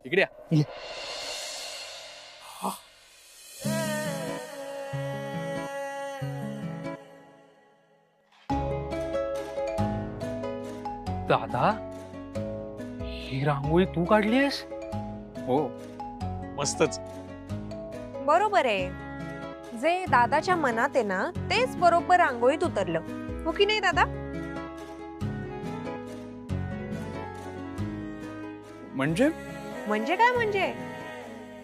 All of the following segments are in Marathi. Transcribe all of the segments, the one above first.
इकडे या. दादा, ही रांगोळी तू काढलीस? हो, मस्तच. बरोबर आहे. जे दादाच्या मनात आहे ना तेच बरोबर रांगोळीत उतरलं, हो की नाही दादा? म्हणजे म्हणजे काय म्हणजे?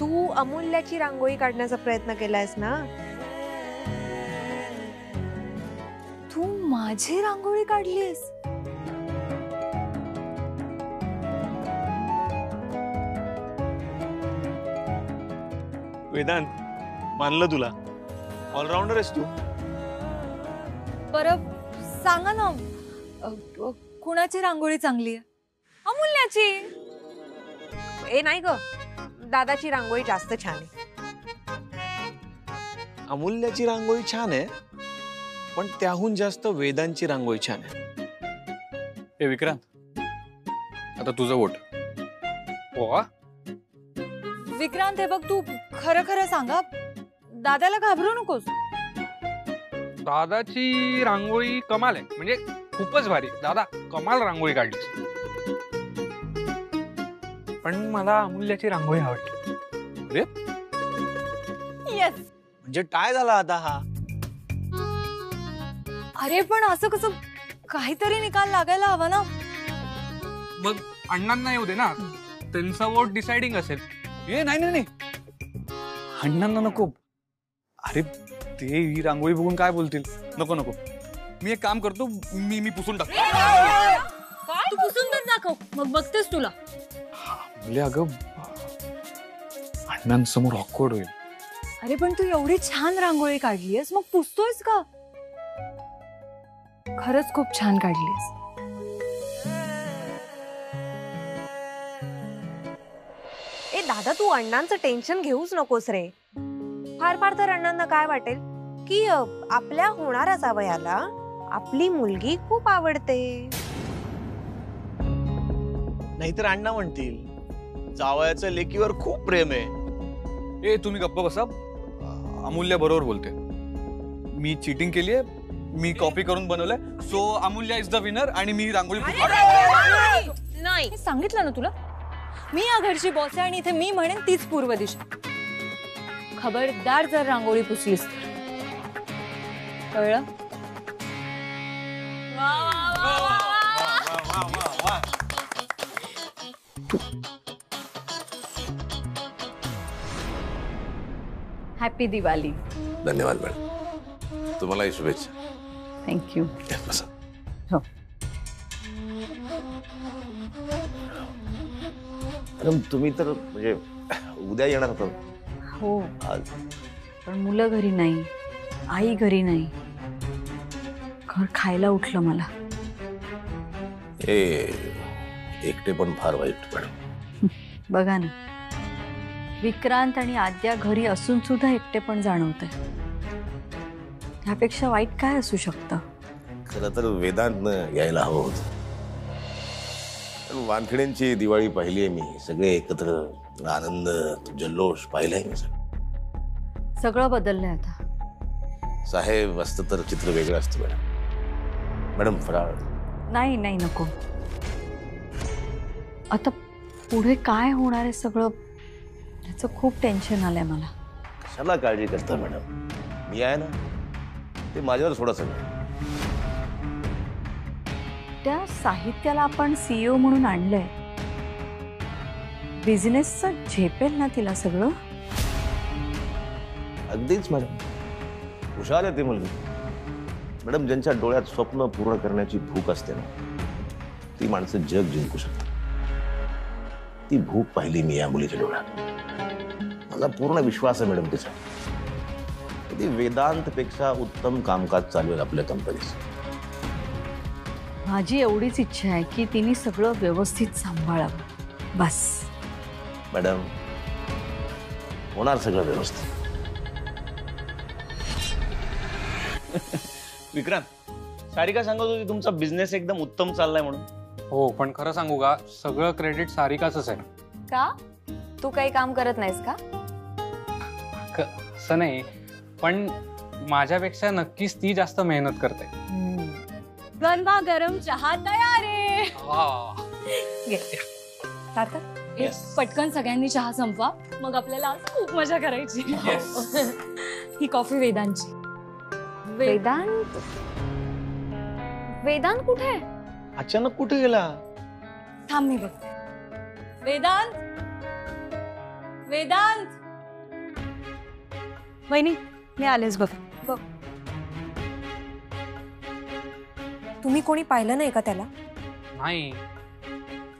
तू अमूल्याची रांगोळी काढण्याचा प्रयत्न केलायस ना. तू माझी रांगोळी काढलीस? वेदांत, मानलं तुला. ऑलराऊंडर आहेस तू. बरं सांगा ना, कुणाची रांगोळी चांगली आहे? अमूल्याची. ए नाही ग, दादाची रांगोळी जास्त छान आहे. अमूल्याची रांगोळी छान आहे, पण त्याहून जास्त वेदांची रांगोळी छान आहे. ए विक्रांत, आता तुझं वोट. हो. विक्रांत, हे बघ, तू खरं खरं सांगा, दादाला घाबरू नकोस. दादाची रांगोळी कमाल आहे, म्हणजे खूपच भारी. दादा कमाल रांगोळी काढलीस. पण मला अमूल्याची रांगोळी आवडली. अरे येस. म्हणजे काय झाला आता हा? अरे पण असं कसं, काहीतरी निकाल लागायला हवा ना. मग अण्णांना येऊ दे ना, त्यांचा वोट डिसाइडिंग असेल. ए नाही नाही नाही, अण्णांना नको. अरे ते ही रांगोळी बघून काय बोलतील. नको नको, मी एक काम करतो, मी पुसून टाकतो. तू पुसून तर दाखव, मग बघतेस तुला. म्हणजे अगं अण्णांसमोर ऑकवर्ड होईल. अरे पण तू एवढी छान रांगोळी काढलीयस, मग पुसतोयस का? खरंच खूप छान काढलीयस. ए दादा, तू अण्णांचं टेन्शन घेऊच नकोस रे. फार फार तर अण्णांना काय वाटेल की आपल्या होणाऱ्या जावयाला आपली मुलगी खूप आवडते. नाहीतर अण्णा म्हणतील जावयाचं लेकीवर खूप प्रेम आहे. ए तुम्ही गप्प बसा. अमूल्य बरोबर बोलते. मी चीटिंग केली आहे, मी कॉपी करून बनवलंय. सो अमूल्य इज द विनर आणि मी रांगोळी. नाही, सांगितलं ना तुला, मी या घरची बॉस आहे आणि इथे मी म्हणेन तीच पूर्व दिशा. खबरदार जर रांगोळी पुसलीस तर. कळलं? हॅपी दिवाळी. धन्यवाद मॅडम, तुम्हालाही शुभेच्छा. थँक्यू. हो. मॅडम तुम्ही तर म्हणजे उद्या येणार होता. हो, आज पण मुलं घरी नाही, आई घरी नाही. घर खायला उठलं मला. हे एकटे पण फार वाईट मॅडम. बघा ना, विक्रांत आणि आद्या घरी असून सुद्धा एकटे पण जाणवतंय. त्यापेक्षा वाईट काय असू शकतं? खरं तर वेदांतनं यायला हवं होतं. पण वानखेड्यांची दिवाळी पाहिली आहे मी. सगळे एकत्र, आनंद, जल्लोष पाहिलाय मी. सगळं बदललंय आता. साहेब असतं तर चित्र वेगळं असतं मॅडम. मॅडम फराळ. नाही नाही, नको. आता पुढे काय होणार आहे सगळं, त्याचं खूप टेन्शन आलंय मला. कशाला काळजी करता मॅडम, मी आहे ना. ते माझ्यावर सोडा सगळं. त्या साहित्याला आपण CEO म्हणून आणलंय. बिझनेसचं झेपेल ना तिला सगळं? अगदीच मॅडम, हुशार आहे ती मुलगी. मॅडम, ज्यांच्या डोळ्यात स्वप्न पूर्ण करण्याची भूक असते ना, ती माणसं जग जिंकू शकतात. ती भूक पाहिली मी या मुलीच्या डोळ्यात. मला पूर्ण विश्वास आहे मॅडम तिचा. ती वेदांत पेक्षा उत्तम कामकाज चालू आहे आपल्या कंपनीचं. माझी एवढीच इच्छा आहे की तिने सगळं व्यवस्थित सांभाळावं, बस. मॅडम, होणार सगळं व्यवस्थित. विक्रांत, सारिका सांगत होती तुमचा बिझनेस एकदम उत्तम चाललाय म्हणून. हो, पण खरं सांगू का, सगळं क्रेडिट सारिकाच आहे. का? तू काही काम करत नाहीस का? असं नाही, पण माझ्यापेक्षा नक्कीच ती जास्त मेहनत करते. गरमा गरम चहा तयार आहे. सार्थक एक पटकन सगळ्यांनी चहा संपवा, मग आपल्याला आज खूप मजा करायची. ही कॉफी वेदांची. वेदांत वेदांत कुठे आहे? अचानक कुठे गेला? थांब मी बघते. वेदांत, वेदांत. वहिनी मी आलेच बघ. तुम्ही कोणी पाहिलं नाही का त्याला? नाही,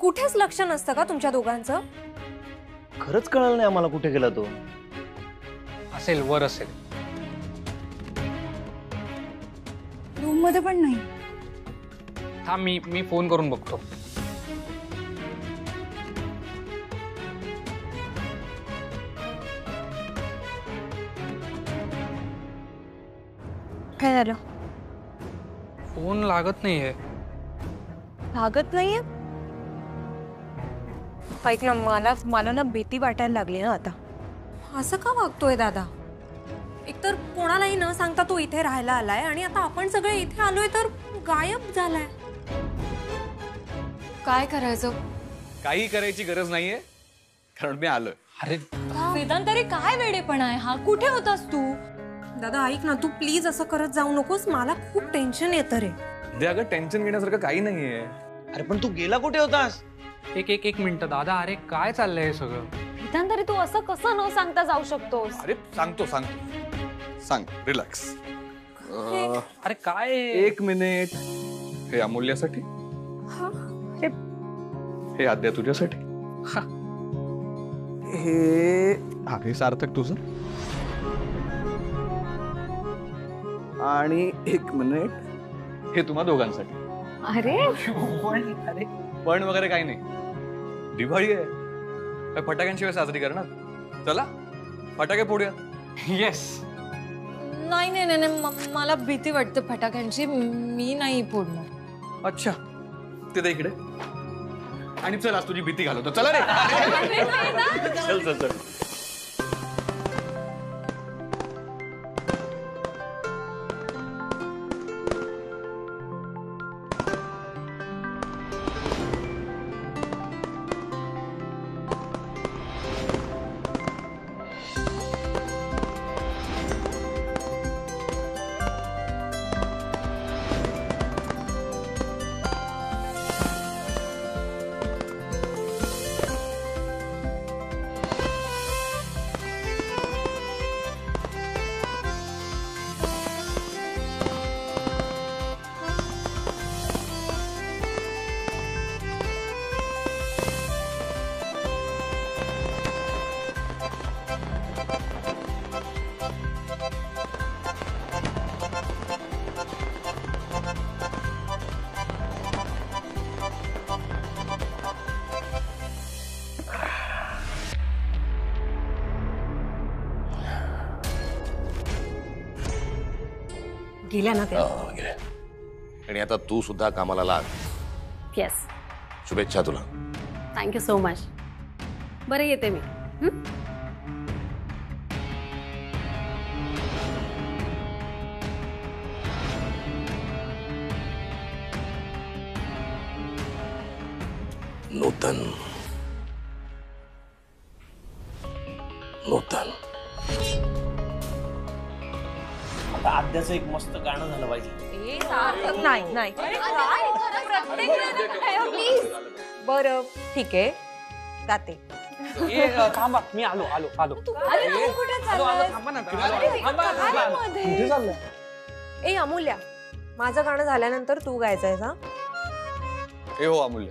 कुठेच लक्ष नसतं का तुमच्या दोघांचं? खरंच कळलं नाही आम्हाला कुठे गेला तो. असेल वर असेल. रूम मध्ये पण नाही. थांब, मी फोन करून बघतो. काय झालं? फोन लागत नाहीये. लागत नाहीये? ऐक ना, मला ना भीती वाटायला लागली ना आता. असं का वागतोय दादा? एकतर कोणालाही न सांगता तो इथे राहायला आलाय आणि आता आपण सगळे इथे आलोय तर गायब झालाय. काय करायचं? काही करायची गरज नाहीये, कारण मी आलोय. अरे वेदांत, अरे काय वेडेपणा आहे हा? कुठे होतास तू? दादा ऐक ना, तू प्लीज असं करत जाऊ नकोस. मला खूप टेन्शन येतं रे. दे अगं, टेन्शन घेण्यासारखं काही नाहीये. अरे पण तू गेला कुठे होतास? एक मिनिट दादा. अरे काय चाललंय हे सगळं? वेदांत, अरे तू असं कसं न सांगता जाऊ शकतोस? अरे सांगतो सांग, रिलॅक्स. अरे काय? एक मिनिट. हे अमूल्यासाठी, हे आद्या तुझ्यासाठी, हे सार्थक तुझं, आणि एक मिनिट हे तुम्हा दोघांसाठी. अरे पण वगैरे काही नाही. दिवाळी आहे, काय फटाक्यांशिवाय साजरी करणार. चला फटाके फोडूया. येस. नाही नाही नाही, मला भीती वाटते फटाक्यांची. मी नाही फोडणार. अच्छा, ते दे इकडे. आणि चल, आज तुझी भीती घालवतो. चला रे. चल चल चल. गेल्या ना त्या. गेले. आणि आता तू सुद्धा कामाला लाग. येस, शुभेच्छा तुला. Thank you so much. बरं येते मी. नूतन नूतन आता आद्याचं एक मस्त गाणं झालं पाहिजे. नाही नाही बरं ठीक आहे, जाते. थांबा, मी आलो. अरे तू कुठे चाललास? थांबा ना. कुठे चाललंय? ए अमूल्या, माझं गाणं झाल्यानंतर तू गायचंय का? ए हो अमूल्य,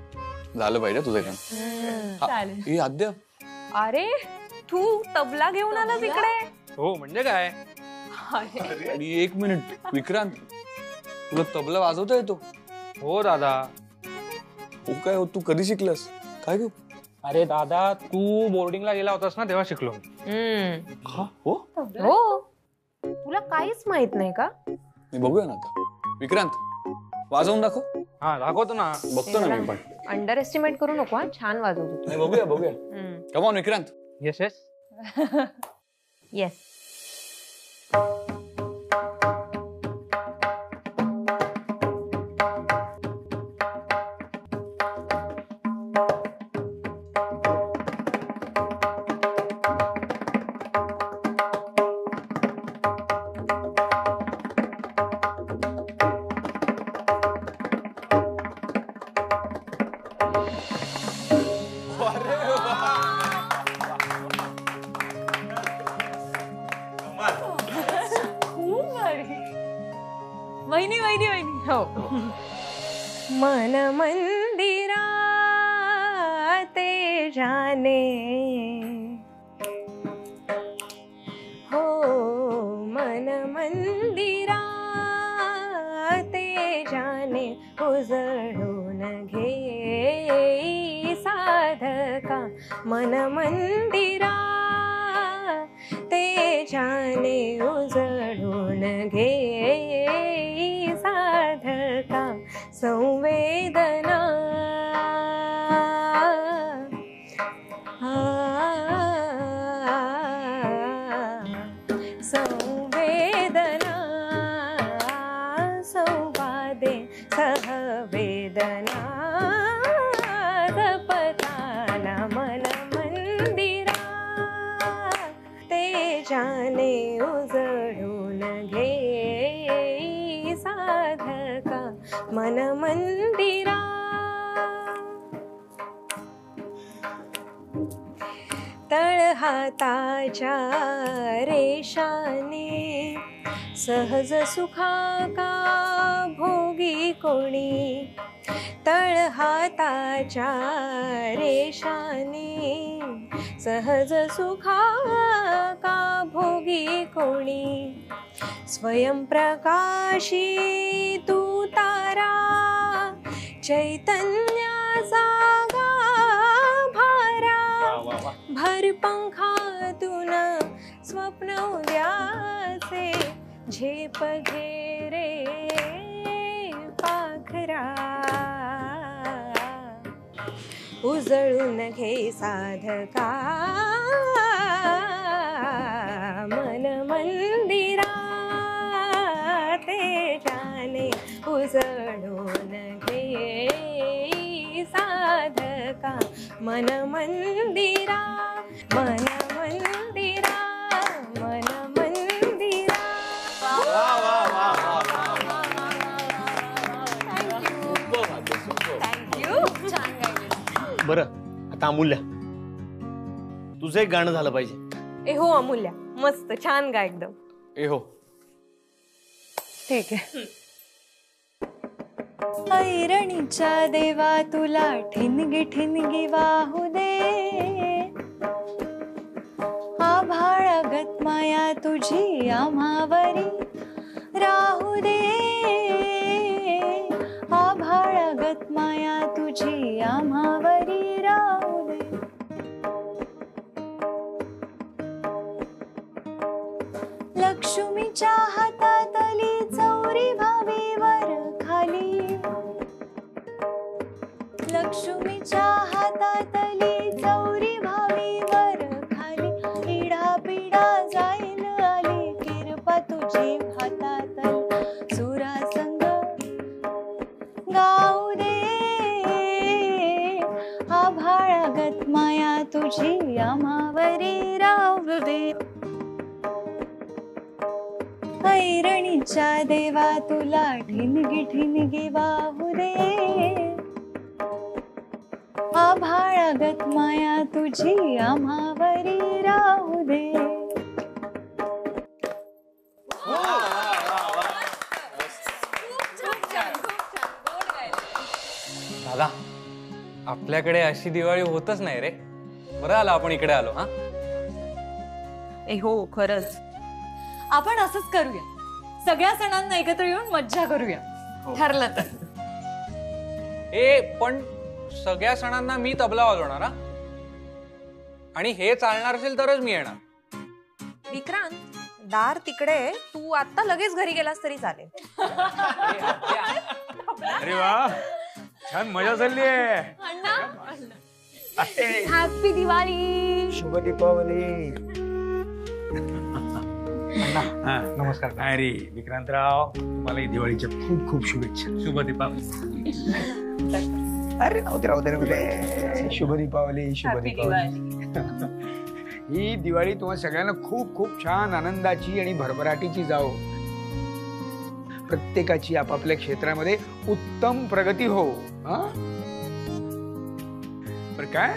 झालं पाहिजे तुझं काम. चालेल. हे आद्य, अरे तू तबला घेऊन आलास इकडे? हो म्हणजे काय? आणि एक मिनिट विक्रांत, तुला तबला वाजवता येतो? हो दादा. हो काय हो, तू कधी शिकलास? काय गं? अरे दादा, तू बोर्डिंगला गेला होतास ना, तेव्हा शिकलो. हा हो, हो, तुला काहीच माहित नाही का? मी बघूया ना आता. विक्रांत, वाजवून दाखव. हा दाखवतो ना. बघतो ना मी पण. अंडर एस्टिमेट करू नको हा, छान वाजवतो तू. नाही, बघूया. Come on Vikrant. Yash Yash yes. वहिनी वहिनी वहिनी. हो. मन मंदिरा ते जाने हो मन मंदिरा ते जाने उजळून घे साधका मन मंदिरा ते जाने उजळून घे साधका संवेदना संवेदना संवादे सहवेदना जपताना मन मंदिरा ते जाने उजळून घे साधका मन मंदिरा. तळहाताच्या रेषाने सहज सुखा का भोगी कोणी तळहाताच्या रेषाने सहज सुखा का भोगी कोणी स्वयंप्रकाशी तू तारा चैतन्याचा गाभारा भर पंखातून स्वप्न उद्याचे झेप घे रे पाखरा उजळून घे साधका मन मंदिरा ते जाने उजळून घे साधका मन मंदिरा मन मंदिरा मन मंदिरा. थँक्यू. छान गायले. बरं आता अमूल्या तुझं एक गाणं झालं पाहिजे. ए हो अमूल्या मस्त छान गा एकदम. ए हो. ठीक आहे. ऐरणीच्या देवा तुला ठिणगी ठिणगी वाहू दे आभाळगत माया तुझी आम्हावरी राहू दे आभाळगत माया तुझी आम्हावरी राहू दे. लक्ष्मीच्या हातातली चौरी भावी वर खाली लक्ष्मीच्या हातातली चौरी भावी वर खाली इडा पिडा जाईल आली किरपा तुझी हातातली सुरा संग गाऊ दे आभाळगत माया तुझी आम्हावरी राहू दे. ऐरणीच्या देवा तुला ठिणगी ठिणगी वाहू दे आभाळगत माया तुझी आम्हावरी राहू दे. दादा आपल्याकडे अशी दिवाळी होतच नाही रे. बरं आलं आपण इकडे आलो. हा ए हो खरंच. आपण असंच करूया सगळ्या सणांना एकत्र येऊन मज्जा करूया. ठरलं तर. ए पण सगळ्या सणांना मी तबला वाजवणार हा आणि हे चालणार असेल तरच मी येणार. विक्रांत दार तिकडे तू आता लगेच घरी गेलास तरी चालेल. अरे वा छान मजा चालली आहे. हॅपी दिवाळी. शुभ दीपावली. नमस्कार. अरे विक्रांतराव, तुम्हाला दिवाळीच्या खूप खूप शुभेच्छा. शुभ दीपावली. अरे राहू दे. शुभ दीपावली. शुभ दीपावली. ही दिवाळी तुम्हा सगळ्यांना खूप खूप छान आनंदाची आणि भरभराटीची जाओ. प्रत्येकाची आपापल्या क्षेत्रामध्ये उत्तम प्रगती हो. पर काय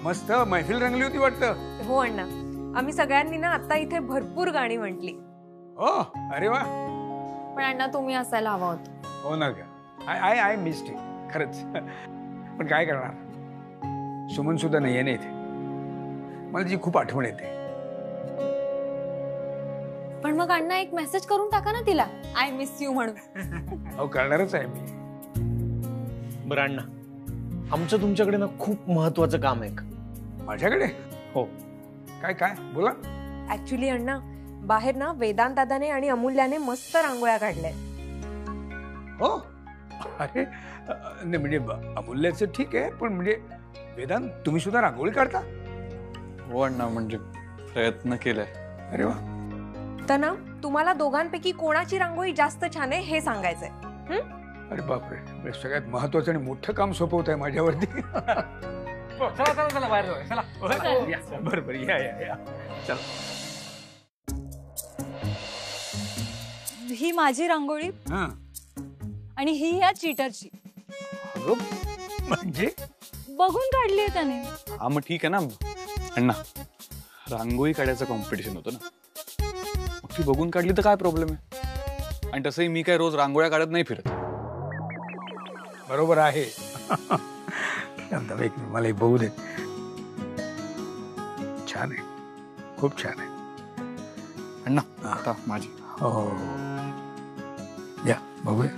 मस्त मैफिल रंगली होती वाटतं. हो अण्णा, आम्ही सगळ्यांनी ना आता इथे भरपूर गाणी म्हटली. हो, अरे वा. पण अण्णा तुम्ही असायला हवा होता. हो ना का. आय मिस्ड इट खरंच. पण काय करणार, सुमन सुद्धा नाहीये ना इथे. मला जी खूप आठवण येते. पण मग अण्णा एक मेसेज करून टाका ना तिला, आय मिस यू म्हणून. हो, करणारच आहे मी. बरं अण्णा, आमचं तुमच्याकडे ना खूप महत्वाचं काम आहे. माझ्याकडे? हो. काय बोला. ऍक्च्युली अण्णा, बाहेर ना वेदांत दादाने आणि अमूल्याने मस्त रांगोळ्या काढल्या. हो, अरे नाही म्हणजे अमूल्याचं ठीक आहे, पण म्हणजे वेदांत तुम्ही सुद्धा रांगोळी काढता? हो अण्णा, म्हणजे प्रयत्न केलाय. अरे वा. तर ना तुम्हाला दोघांपैकी कोणाची रांगोळी जास्त छान आहे हे सांगायचंय. अरे बापरे, सगळ्यात महत्वाचं आणि मोठं काम सोपवत आहे माझ्यावरती. चला बाहेर जाऊया. चला. बरोबर, या. चला. ही माझी रांगोळी आणि ही या चीटरची. म्हणजे बघून काढली आहे त्याने. हा मग ठीक आहे ना अण्णा, रांगोळी काढायचं कॉम्पिटिशन होतं ना, मग ती बघून काढली तर काय प्रॉब्लेम आहे. आणि तसंही मी काय रोज रांगोळ्या काढत नाही फिरत. बरोबर आहे. एक मला बघू दे. छान आहे, खूप छान आहे अण्णा. आता माझी. हो, या बघूया.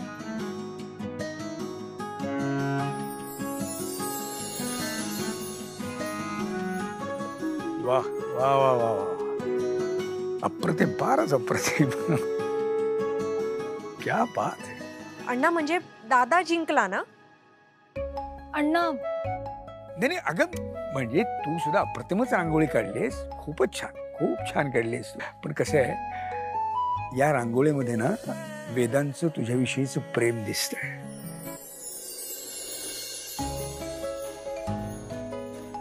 वाह वाह वाह वाह, अप्रतिम, फारच अप्रतिम. क्या बात आहे. अण्णा म्हणजे दादा जिंकला ना. अण्णा नाही अगं, म्हणजे तू सुद्धा अप्रतिमच रांगोळी काढलीस. खूपच छान, खूप छान काढलीस. पण कसं आहे, या रांगोळीमध्ये ना वेदांचं तुझ्याविषयीचं प्रेम दिसतंय.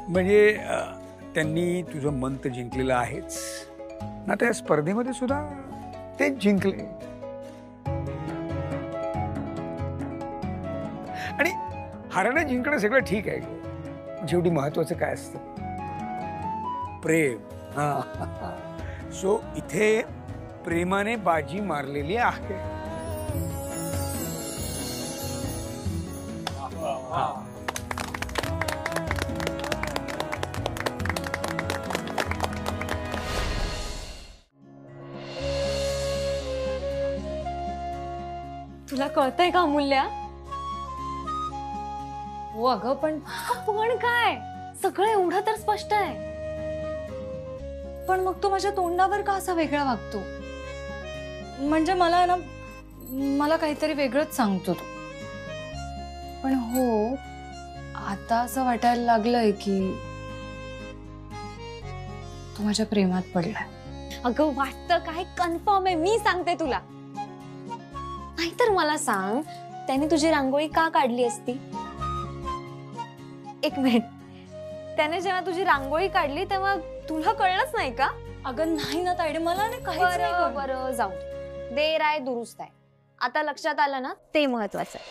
म्हणजे त्यांनी तुझं मन तर जिंकलेलं आहेच ना, त्या स्पर्धेमध्ये सुद्धा तेच जिंकले. आणि हारणं जिंकणं सगळं ठीक आहे, शेवटी महत्वाचं काय असतं, प्रेम. सो इथे प्रेमाने बाजी मारलेली आहे. तुला कळतंय का अमूल्या? हो अगं, पण काय सगळं एवढं तर स्पष्ट आहे. पण मग तो माझ्या तोंडावर का असा वेगळा वागतो? म्हणजे मला ना, मला काहीतरी वेगळंच सांगतो तो. पण हो, आता असं वाटायला लागलंय की तो माझ्या प्रेमात पडलाय. अगं वाटतं काय, कन्फर्म आहे, मी सांगते तुला. नाहीतर मला सांग, त्याने तुझी रांगोळी का काढली असती? एक मिनिट, त्याने जेव्हा तुझी रांगोळी काढली तेव्हा तुला कळलंच नाही का? अगं नाही ना तायडे, मला नाही काहीच नाही कळलं. बरं जाऊ दे, देर आहे दुरुस्त आहे. आता लक्षात आलं ना, ते महत्वाचं आहे.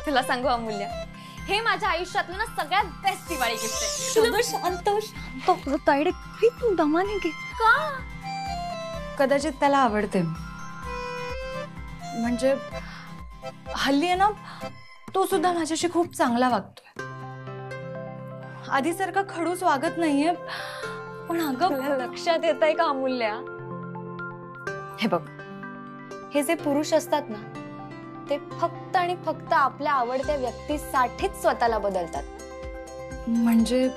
तुला सांगू अमूल्या, हे माझ्या आयुष्यातलं ना सगळ्यात बेस्ट दिवाळी गिफ्ट आहे. शांत शांत तायडे, तू दमाने घे. का? कदाचित त्याला आवडते. म्हणजे हल्ली आहे ना, तो सुद्धा माझ्याशी खूप चांगला वागतोय. आधीसारखा खडूस वागत नाहीये. पण अगं लक्षात येत आहे का अमूल्या? हे बघ, हे जे पुरुष असतात ना, ते फक्त आणि फक्त आपल्या आवडत्या व्यक्तीसाठीच स्वतःला बदलतात. म्हणजे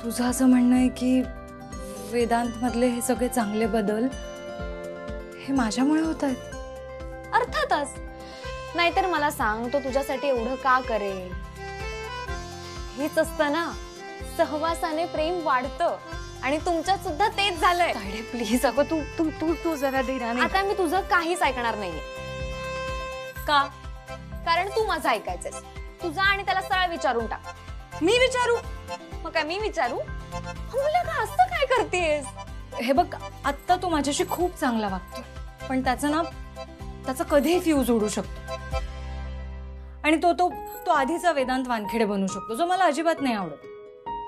तुझं असं म्हणणं आहे की वेदांत मधले हे सगळे चांगले बदल हे माझ्यामुळे होत आहेत? अर्थातच. नाहीतर मला सांग, तो तुझ्यासाठी एवढं का करेल? हेच असतं ना, सहवासाने प्रेम वाढतं आणि तुमच्यात सुद्धा तेच झालंय. प्लीज अगं तू तू तू तू जरा धीराने. आता मी तुझं काहीच ऐकणार नाहीये. का? कारण तू माझं ऐकायचंस. तुझा आणि त्याला सरळ विचारून टाक. मी विचारू? मग काय मी विचारू? मुलं का असं काय करतेस? हे बघ, आत्ता तू माझ्याशी खूप चांगला वागतोय, पण त्याचा कधीही फ्यूज उडू शकतो आणि तो तो तो आधीचा वेदांत वानखेडे बनू शकतो, जो मला अजिबात नाही आवडत.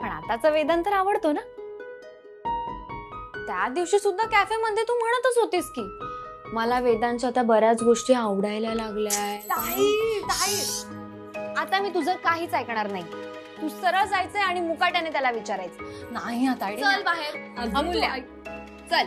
पण आताचा वेदांत तर आवडतो ना. त्या दिवशी सुद्धा कॅफे मध्ये तू म्हणतच होतीस की मला वेदांच्या आता बऱ्याच गोष्टी आवडायला लागल्या. आता मी तुझं काहीच ऐकणार नाही. तू सरळ जायचंय आणि मुकाट्याने त्याला विचारायचं. नाही आता चल बाहेर. अमूल्य, चल.